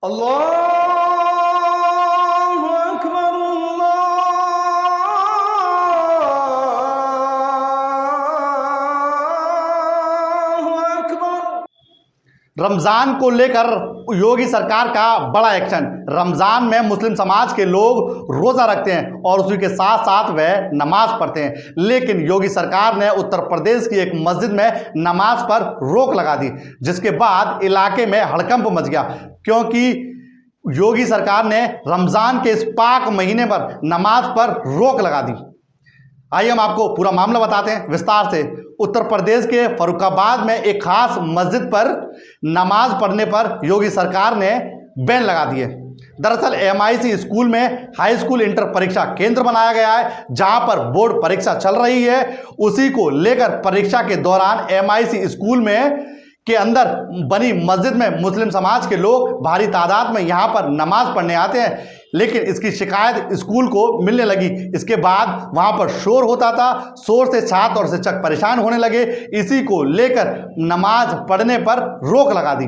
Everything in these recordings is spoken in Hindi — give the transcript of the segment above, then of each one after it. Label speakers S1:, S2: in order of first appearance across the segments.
S1: अल्लाहु अकबर, अल्लाहु अकबर।
S2: रमज़ान को लेकर योगी सरकार का बड़ा एक्शन। रमज़ान में मुस्लिम समाज के लोग रोज़ा रखते हैं और उसी के साथ साथ वह नमाज पढ़ते हैं, लेकिन योगी सरकार ने उत्तर प्रदेश की एक मस्जिद में नमाज पर रोक लगा दी, जिसके बाद इलाके में हड़कंप मच गया, क्योंकि योगी सरकार ने रमज़ान के इस पाक महीने पर नमाज पर रोक लगा दी। आइए हम आपको पूरा मामला बताते हैं विस्तार से। उत्तर प्रदेश के फर्रुखाबाद में एक खास मस्जिद पर नमाज पढ़ने पर योगी सरकार ने बैन लगा दिए। दरअसल MIC स्कूल में हाई स्कूल इंटर परीक्षा केंद्र बनाया गया है, जहां पर बोर्ड परीक्षा चल रही है। उसी को लेकर परीक्षा के दौरान MIC स्कूल में के अंदर बनी मस्जिद में मुस्लिम समाज के लोग भारी तादाद में यहां पर नमाज पढ़ने आते हैं, लेकिन इसकी शिकायत स्कूल को मिलने लगी। इसके बाद वहां पर शोर होता था, शोर से छात्र और शिक्षक परेशान होने लगे। इसी को लेकर नमाज पढ़ने पर रोक लगा दी।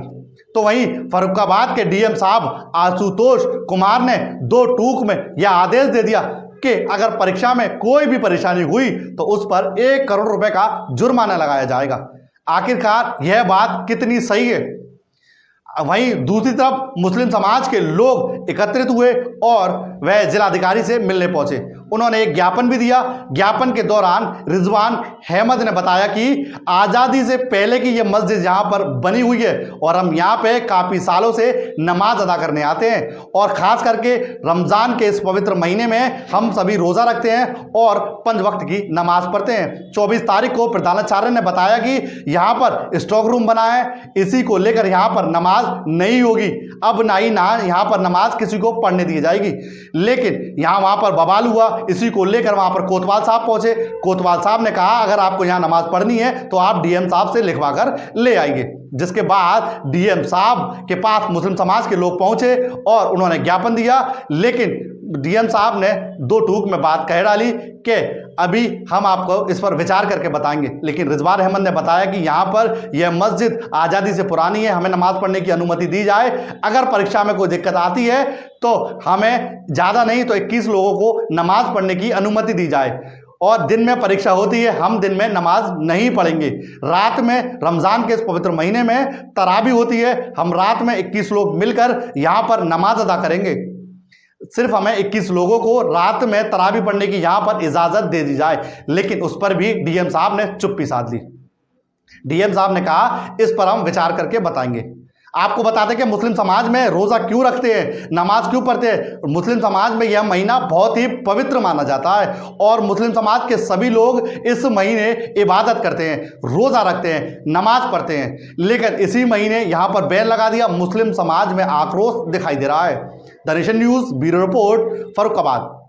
S2: तो वहीं फर्रुखाबाद के DM साहब आशुतोष कुमार ने 2 टूक में यह आदेश दे दिया कि अगर परीक्षा में कोई भी परेशानी हुई तो उस पर 1 करोड़ रुपए का जुर्माना लगाया जाएगा। आखिरकार यह बात कितनी सही है? वहीं दूसरी तरफ मुस्लिम समाज के लोग एकत्रित हुए और वह जिलाधिकारी से मिलने पहुंचे। उन्होंने एक ज्ञापन भी दिया। ज्ञापन के दौरान रिजवान अहमद ने बताया कि आज़ादी से पहले की यह मस्जिद यहाँ पर बनी हुई है और हम यहाँ पे काफ़ी सालों से नमाज अदा करने आते हैं, और ख़ास करके रमज़ान के इस पवित्र महीने में हम सभी रोज़ा रखते हैं और 5 वक्त की नमाज पढ़ते हैं। 24 तारीख को प्रधानाचार्य ने बताया कि यहाँ पर स्ट्रॉन्ग रूम बना है, इसी को लेकर यहाँ पर नमाज नहीं होगी। अब ना यहाँ पर नमाज किसी को पढ़ने दी जाएगी। लेकिन यहाँ वहाँ पर बवाल हुआ। इसी को लेकर वहां पर कोतवाल साहब पहुंचे। कोतवाल साहब ने कहा अगर आपको यहां नमाज पढ़नी है तो आप DM साहब से लिखवा कर ले आइए। जिसके बाद DM साहब के पास मुस्लिम समाज के लोग पहुंचे और उन्होंने ज्ञापन दिया, लेकिन DM साहब ने 2 टूक में बात कह डाली कि अभी हम आपको इस पर विचार करके बताएंगे। लेकिन रिजवान अहमद ने बताया कि यहाँ पर यह मस्जिद आज़ादी से पुरानी है, हमें नमाज पढ़ने की अनुमति दी जाए। अगर परीक्षा में कोई दिक्कत आती है तो हमें ज़्यादा नहीं तो 21 लोगों को नमाज पढ़ने की अनुमति दी जाए, और दिन में परीक्षा होती है, हम दिन में नमाज नहीं पढ़ेंगे। रात में रमज़ान के इस पवित्र महीने में तरावी होती है, हम रात में 21 लोग मिलकर यहाँ पर नमाज अदा करेंगे। सिर्फ हमें 21 लोगों को रात में तरावी पढ़ने की यहाँ पर इजाज़त दे दी जाए। लेकिन उस पर भी DM साहब ने चुप्पी साध ली। DM साहब ने कहा इस पर हम विचार करके बताएंगे। आपको बताते कि मुस्लिम समाज में रोज़ा क्यों रखते हैं, नमाज क्यों पढ़ते हैं। मुस्लिम समाज में यह महीना बहुत ही पवित्र माना जाता है और मुस्लिम समाज के सभी लोग इस महीने इबादत करते हैं, रोज़ा रखते हैं, नमाज पढ़ते हैं। लेकिन इसी महीने यहाँ पर बैन लगा दिया। मुस्लिम समाज में आक्रोश दिखाई दे रहा है। The nation news bureau report, Farrukhabad.